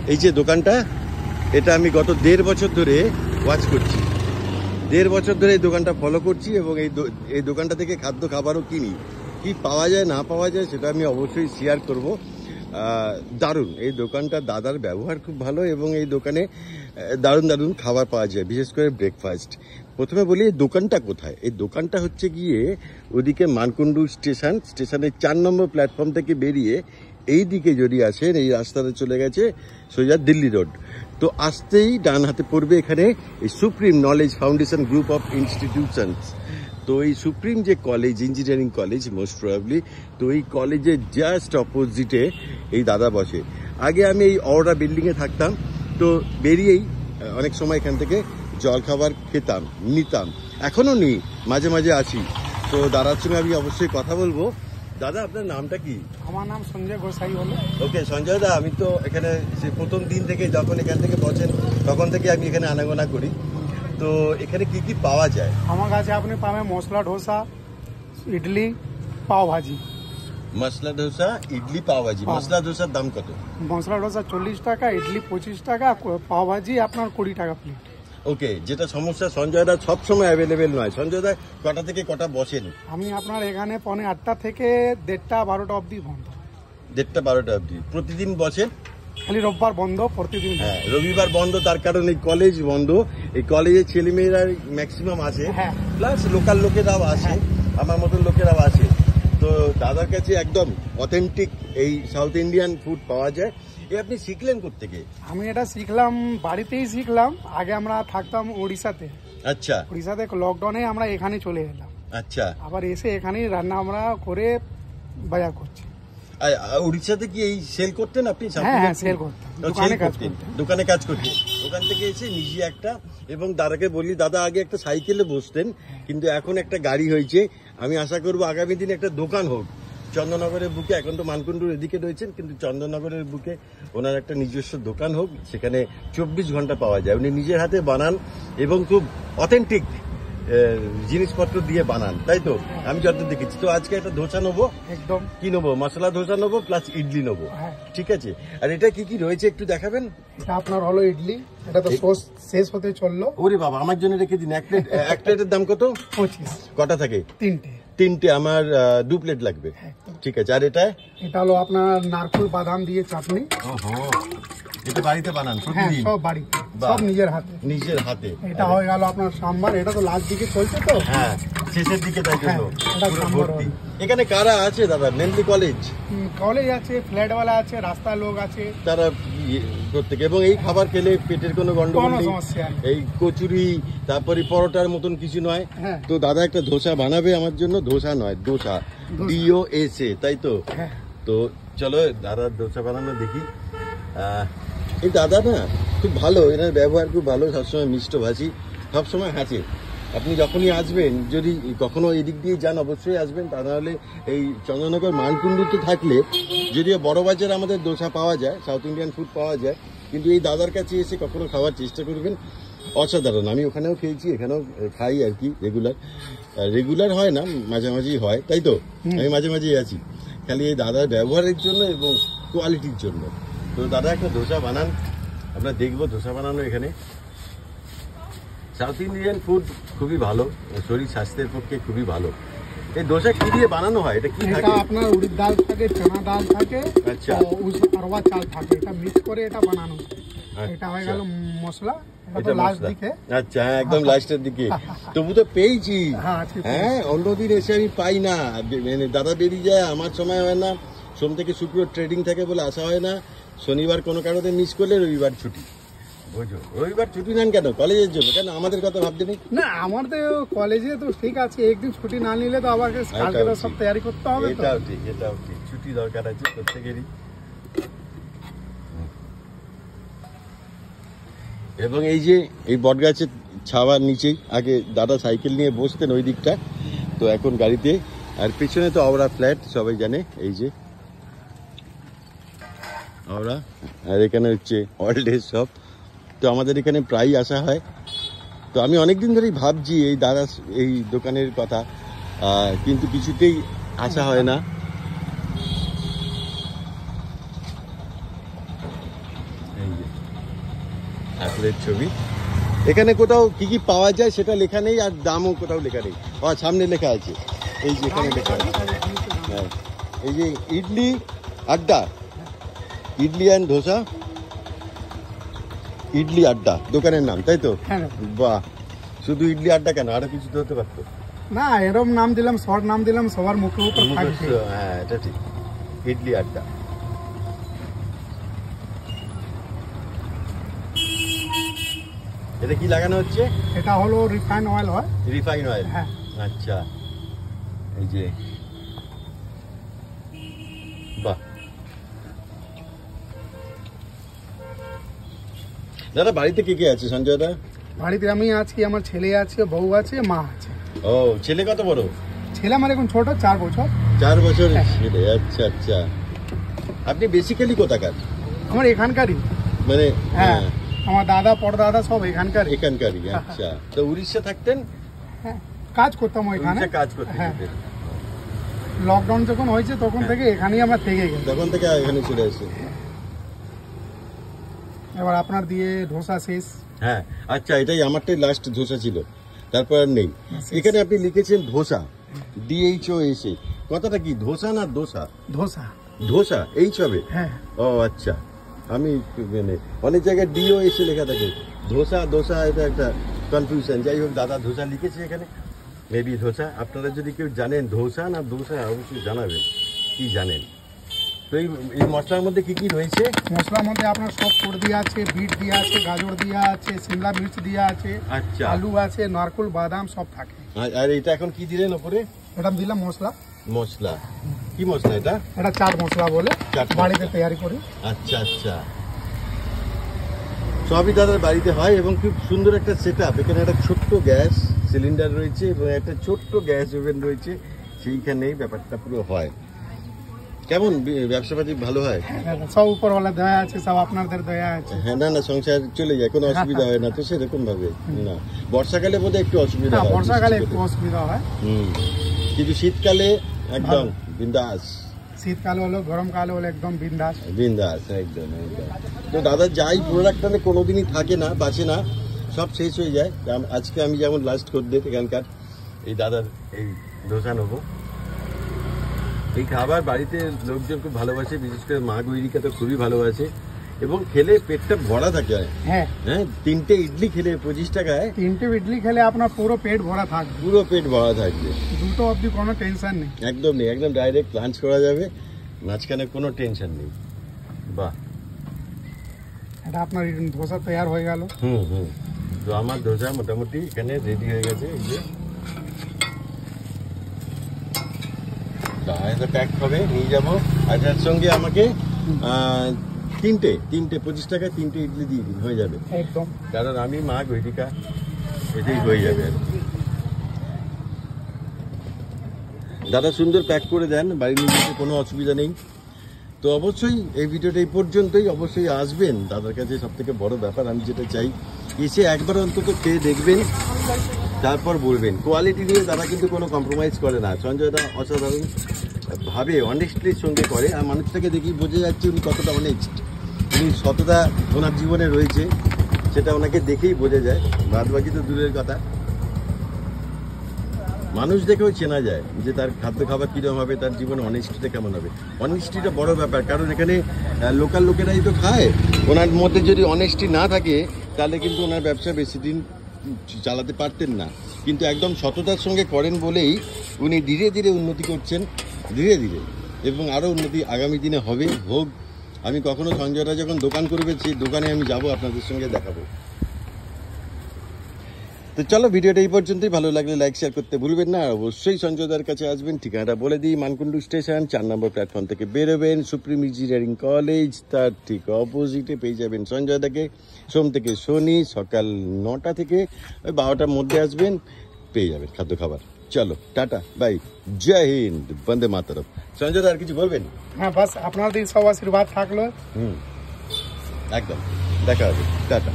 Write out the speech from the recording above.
এই যে দোকানটা, এটা আমি গত 1.5 বছর ধরে ওয়াচ করছি। 1.5 বছর ধরে এই দোকানটা ফলো করছি এবং এই দোকানটা থেকে খাদ্য খাবারও কিনি। কি পাওয়া যায় না পাওয়া যায় সেটা আমি অবশ্যই শেয়ার করব। দারুণ এই দোকানটা, দাদার ব্যবহার খুব ভালো এবং এই দোকানে দারুণ দারুণ খাবার পাওয়া যায়, বিশেষ করে ব্রেকফাস্ট। প্রথমে বলি এই দোকানটা কোথায়। এই দোকানটা হচ্ছে গিয়ে ওদিকে মানকুণ্ডু স্টেশনের 4 নম্বর প্ল্যাটফর্ম থেকে বেরিয়ে এই দিকে যদি আসেন, এই রাস্তাটা চলে গেছে সোজা দিল্লি রোড। তো আসতেই ডান হাতে পড়বে এখানে এই supreme knowledge foundation group of institutions. তো এই সুপ্রিম যে college, engineering college most probably, তো এই কলেজের জাস্ট অপোজিটে এই দাদা বসে। আগে আমি এই অরোরা বিল্ডিংয়ে থাকতাম, তো বেরিয়েই অনেক সময় এখান থেকে জলখাবার খেতাম, নিতাম, এখনও নিই, মাঝে মাঝে আসি। তো দাদার সঙ্গে আমি অবশ্যই কথা বলবো। দাদা, আপনার নামটা কি? আমার নাম সঞ্জয় গোসাই হলো। ওকে সঞ্জয় দা, আমি তো এখানে প্রথম দিন থেকে যখন এখান থেকে বসেন তখন থেকে আমি এখানে আনাগোনা করি। তো এখানে কি কি পাওয়া যায়? আমার কাছে আপনি পাবেন মশলা ধোসা, ইডলি, পাও ভাজি। মশলা ধোসা, ইডলি, পাও ভাজি। মশলা ধোসার দাম কত? মশলা ধোসা 40 টাকা, ইডলি 25 টাকা, পাও ভাজি আপনার 20 টাকা প্লেট। ওকে, যেটা সমস্যা সঞ্জয় দা সবসময় অ্যাভেলেবেল নয়। সঞ্জয় দা কটা থেকে কটা বসেন? আমি আপনার এখানে 8:30 থেকে 1:30 12টা অবধি বন্ধ। 1:30 12টা অবধি প্রতিদিন বসেন? খালি রোববার বন্ধ, প্রতিদিন। হ্যাঁ, রবিবার বন্ধ, তার কারণ এই কলেজ বন্ধ। এই কলেজের ছেলেমেয়েরা ম্যাক্সিমাম আসে, প্লাস লোকাল লোকেরাও আসে, আমার মতন লোকেরাও আসে। তো দাদার কাছে একদম অথেন্টিক এই সাউথ ইন্ডিয়ান ফুড পাওয়া যায়। আপনি শিখলেন কোত্থেকে? আমি এটা শিখলাম বাড়িতেই শিখলাম। আগে আমরা থাকতাম উড়িষ্যাতে। আচ্ছা। উড়িষ্যাতে লকডাউনে আমরা এখানে চলে এলাম। আচ্ছা। আবার এসে এখানেই রান্না আমরা করে বাজার করছি। উড়িষ্যাতে কি এই সেল করতেন আপনি? হ্যাঁ, সেল করতাম, দোকানে কাজ করতেন। দোকানে কাজ করতেন, ওখান থেকে এসে নিজে একটা। এবং দাদাকে বলি, দাদা আগে একটা সাইকেলে বসতেন, কিন্তু এখন একটা গাড়ি হয়েছে। আমি আশা করবো আগামী দিনে একটা দোকান হোক চন্দননগরের বুকে। এখন তো মানকুণ্ডুর এদিকে রয়েছেন, কিন্তু চন্দননগরের বুকে ওনার একটা নিজস্ব দোকান হোক, সেখানে 24 ঘন্টা পাওয়া যায়। উনি নিজের হাতে বানান এবং খুব অথেন্টিক জিনিসপত্র দিয়ে বানান, তাই তো? আমি যত দেখেছি। তো আজকে একটা ধোসা নেবো। একদম। কি নেবো? মশলা ধোসা নেবো প্লাস ইডলি নেবো। ঠিক আছে। আর এটা কি কি রয়েছে একটু দেখাবেন? এটা আপনার হলো ইডলি, এটা তো সস শেষ হতে চললো। ওরে বাবা, আমার জন্য রেখে দিন। এক প্লেটের দাম কত? 25। কটা থাকে? 3টে। আমার 2 প্লেট লাগবে। ঠিক আছে। আর এটা হলো আপনার নারকেল বাদাম দিয়ে চাটনি। এটা বাড়িতে বানান? হ্যাঁ, সব বাড়িতে, সব নিজের হাতে। নিজের হাতে। এটা হয়ে গেল আপনার সাম্বার। এটা তো লাস্ট দিকে চলছে তো। হ্যাঁ, শেষের দিকে, তাই জন্য পুরো ভর্তি। এখানে কারা আছে দাদা? মেনলি কলেজ আছে, ফ্ল্যাটওয়ালা আছে, রাস্তার লোক আছে, তারা প্রত্যেকে। এবং এই খাবার খেলে পেটের কোনো গন্ডগোল নেই। এই কচুরি, তারপরে পরোটার মতন কিছু নয়। তো দাদা একটা ধোসা বানাবে আমার জন্য। ধোসা নয়, ডোসা, DOSA, তাই তো? তো চলো দাদার ধোসা বানানো দেখি। এই দাদা না খুব ভালো, এনার ব্যবহার খুব ভালো, সবসময় মিষ্টভাষী, সবসময় হাসে। আপনি যখনই আসবেন, যদি কখনো এদিক দিয়ে যান অবশ্যই আসবেন। তা নাহলে এই চন্দননগর মানকুণ্ডুতে থাকলে, যদিও বড় বাজারে আমাদের ধোসা পাওয়া যায়, সাউথ ইন্ডিয়ান ফুড পাওয়া যায়, কিন্তু এই দাদার কাছে এসে কখনো খাওয়ার চেষ্টা করবেন। অসাধারণ। আমি ওখানেও খেয়েছি, এখানেও খাই আর কি। রেগুলার হয় না, মাঝামাঝি হয়, তাই তো? আমি মাঝে মাঝেই আছি, খালি এই দাদার ব্যবহারের জন্য এবং কোয়ালিটির জন্য। তো দাদা একটা ধোসা বানান, আমরা দেখবো ধোসা বানানো এখানে। সাউথ ইন্ডিয়ান ফুড খুবই ভালো, শরীর স্বাস্থ্যের পক্ষে খুবই ভালো। এই ধোসা কি দিয়ে বানানো হয়? এটা কি থাকে? আপনার উড়িদ ডাল থাকে, চানা ডাল থাকে, আচ্ছা, অরবা চাল থাকে, এটা মিক্স করে এটা বানানো। এটা হয়ে গেল মশলা। এটা লাস্ট দিকে। আচ্ছা, হ্যাঁ, একদম লাস্টের দিকে। তবু তো পেয়েছি। হ্যাঁ, অন্যদিন এসে আমি পাই না, মানে দাদা বেরিয়ে যায়, আমার সময় হয় না। সোম থেকে শুক্র ট্রেডিং থাকে বলে আসা হয় না। শনিবার কোনো কারণে মিস করলে রবিবার ছুটি। বুঝো, রবিবার ছুটি নেন কেন? কলেজের জন্য? কেন আমাদের কথা ভাবতে নেই? না, আমার তো কলেজে তো ঠিক আছে, একদিন ছুটি না নিলে তো আবার কালকে তো সব তৈরি করতে হবে। এটাও ঠিক, ছুটি দরকার আছে প্রত্যেকেরই। এবং এই যে এই বটগাছের ছাওয়ার নিচেই আগে দাদা সাইকেল নিয়ে বসতেন ওই দিকটা, তো এখন গাড়িতে। আর পিছনে তো আওড়া ফ্ল্যাট, সবাই জানে। এই যে আওড়া, আর এখানে হচ্ছে অল ডেজ শপ। তো আমাদের এখানে প্রায়ই আসা হয়। তো আমি অনেকদিন ধরেই ভাবছি এই দাদা এই দোকানের কথা, কিন্তু কিছুতেই আসা হয় না। এই যে আসলের ছবি। এখানে কোথাও কি কি পাওয়া যায় সেটা লেখা নেই, আর দামও কোথাও লেখা নেই। সামনে লেখা আছে, এই যে এখানে লেখা আছে। হ্যাঁ, এই যে ইডলি আড্ডা, ইডলি অ্যান্ড ধোসা, ইডলি আড্ডা দোকানের নাম, তাই তো? হ্যাঁ। বাহ, শুধু ইডলি আড্ডা কেন, আরো কিছু তো হতে পারতো। না, এরকম নাম দিলাম, শর্ট নাম দিলাম, সবার মুখের উপর থাকবে। হ্যাঁ, এটা ঠিক, ইডলি আড্ডা। এটা কি লাগানো হচ্ছে? এটা হলো রিফাইন অয়েল হয়। Refine oil? হ্যাঁ। আচ্ছা, এই যে বাহ। দাদা বাড়িতে কে কে আছে সঞ্জয় দা? বাড়িতে আমি আছি, আমার ছেলে আছে, বউ আছে, মা আছে। ও, ছেলে কত বড়? ছেলে আমার এখন ছোট, 4 বছর। 4 বছর ছেলে, আচ্ছা আচ্ছা। আপনি বেসিক্যালি কোথাকার? আমার এখানকারই, মানে হ্যাঁ, আমার দাদা পরদাদা সব এখানকার। এখানকারই, আচ্ছা। তো উড়িষ্যা থাকতেন? হ্যাঁ, কাজ করতাম ওইখানে। উড়িষ্যা কাজ করতে হ্যাঁ। যেতেন? লকডাউন যখন হয়েছে তখন থেকে এখানেই আমরা থেকে গেছি। তখন থেকে এখানে চলে আসে। এবার আপনার দিয়ে ধোসা শেষ। হ্যাঁ, আচ্ছা, এটাই আমারটাই লাস্ট ধোসা ছিল, তারপর আর নেই। এখানে আপনি লিখেছেন ধোসা, DHOS, কথাটা কি ধোসা না দোসা? ধোসা। ধোসা এইচ হবে? হ্যাঁ। ও আচ্ছা, আমি মানে অনেক জায়গায় DOS লেখা থাকে, ধোসা দোসা, এটা একটা কনফিউশন। যাই হোক, দাদা ধোসা লিখেছে এখানে, মেবি ধোসা। আপনারা যদি কেউ জানেন ধোসা না দোসা অবশ্যই জানাবেন কি জানেন। তো এই মশলার মধ্যে কি কি রয়েছে? মশলার মধ্যে আপনার সব পুর দিয়া আছে, বিট দিয়া আছে, গাজর দিয়া আছে, সিমলা মির্চ দিয়া আছে, আচ্ছা, আলু আছে, নারকেল বাদাম সব থাকে। আর এটা এখন কি দিলেন ওপরে? এটা দিলাম মশলা। মশলা কি মশলা এটা? এটা চাট মশলা বলে, চাট বাড়িতে মশলা। তৈরি করি। আচ্ছা আচ্ছা, সবই দাদার বাড়িতে হয় এবং খুব সুন্দর একটা সেটআপ। এখানে একটা ছোট্ট গ্যাস সিলিন্ডার রয়েছে এবং একটা ছোট্ট গ্যাস ওভেন রয়েছে, সেইখানেই ব্যাপারটা পুরো হয়। কেমন ব্যবসাপাতি ভালো হয়? সব উপরওয়ালা দয়া আছে, সব আপনাদের দয়া আছে। হ্যাঁ, না না, সংসার চলে যায়, কোনো অসুবিধা হয় না তো সেরকম ভাবে না। বর্ষাকালে বোধহয় একটু অসুবিধা হয়, বর্ষাকালে একটু অসুবিধা হয়, কিন্তু শীতকালে একদম বিন্দাস। শীতকালে হলো, গরমকালে হলো একদম বিন্দাস। বিন্দাস, একদম একদম। তো দাদা যাই প্রোডাক্ট আনে কোনোদিনই থাকে না, বাঁচে না, সব শেষ হয়ে যায়। আজকে আমি যেমন লাস্ট খদ্দের এখানকার, এই দাদার এই ধোসা নেবো। এই খাবার বাড়িতে লোকজন খুব ভালোবাসে, বিশেষ করে মা গৈরিকা তো খুবই ভালোবাসে, এবং খেলে পেটটা ভরা থাকে। হ্যাঁ হ্যাঁ, 3টে ইডলি খেলে 25 টাকায় 3টে ইডলি খেলে আপনার পুরো পেট ভরা থাকবে, পুরো পেট ভরা থাকবে, 2টো অবধি কোনো টেনশন নেই। একদম নেই, একদম ডাইরেক্ট লাঞ্চ করা যাবে, মাঝখানে কোনো টেনশন নেই। বাহ, এটা আপনার ধোসা তৈরি হয়ে গেল। হুম। তো আমার ধোসা মোটামুটি এখানে রেডি হয়ে গেছে। এই যে প্যাক হবে, নিয়ে যাবো। আর তার সঙ্গে আমাকে 3টে 25 টাকায় 3টে ইডলি দিয়ে দিন, হয়ে যাবে একদম। কারণ আমি মা গৈরিকা, এটাই হয়ে যাবে আর কি। দাদা সুন্দর প্যাক করে দেন, বাড়ি নিয়ে যেতে কোনো অসুবিধা নেই। তো অবশ্যই এই ভিডিওটা এই পর্যন্তই, অবশ্যই আসবেন দাদার কাছে। সব থেকে বড় ব্যাপার আমি যেটা চাই, এসে একবার অন্তত খেয়ে দেখবেন, তারপর বলবেন। কোয়ালিটি নিয়ে দাদা কিন্তু কোনো কম্প্রোমাইজ করে না। সঞ্জয় দা অসাধারণ ভাবে অনেস্টলির সঙ্গে করে, আর মানুষটাকে দেখি বোঝা যাচ্ছে উনি কতটা অনেস্ট, উনি সততা ওনার জীবনে রয়েছে, সেটা ওনাকে দেখেই বোঝা যায়। বাদ বাকি তো দূরের কথা, মানুষ দেখেও চেনা যায় যে তার খাদ্য খাবার কীরকম হবে, তার জীবনে অনেস্টিটা কেমন হবে। অনেস্টিটা বড় ব্যাপার, কারণ এখানে লোকাল লোকেরাই তো খায়। ওনার মধ্যে যদি অনেস্টি না থাকে তাহলে কিন্তু ওনার ব্যবসা বেশি দিন চালাতে পারতেন না। কিন্তু একদম সততার সঙ্গে করেন বলেই উনি ধীরে ধীরে উন্নতি করছেন, ধীরে ধীরে, এবং আরও উন্নতি আগামী দিনে হবে, হোক। আমি কখনো সঞ্জয়রা যখন দোকান করবে সেই দোকানে আমি যাব, আপনাদের সঙ্গে দেখাবো। তো চলো, ভিডিওটা এই পর্যন্তই। ভালো লাগলে লাইক শেয়ার করতে ভুলবেন না, আর অবশ্যই সঞ্জয়দার কাছে আসবেন। ঠিকানাটা বলে দিই, মানকুণ্ডু স্টেশন 4 নম্বর প্ল্যাটফর্ম থেকে বেরোবেন, সুপ্রিম ইঞ্জিনিয়ারিং কলেজ, তার ঠিক অপোজিটে পেয়ে যাবেন সঞ্জয়দাকে। সোম থেকে শনি সকাল 9টা থেকে 12টার মধ্যে আসবেন, পেয়ে যাবেন খাদ্য খাবার। চলো, টাটা, বাই, জয় হিন্দ, বন্দে মাতরম। সঞ্জয়দা আর কিছু বলবেন? হ্যাঁ, বাস আপনাদের সব আশীর্বাদ থাকলো। একদম, দেখা হবে, টাটা।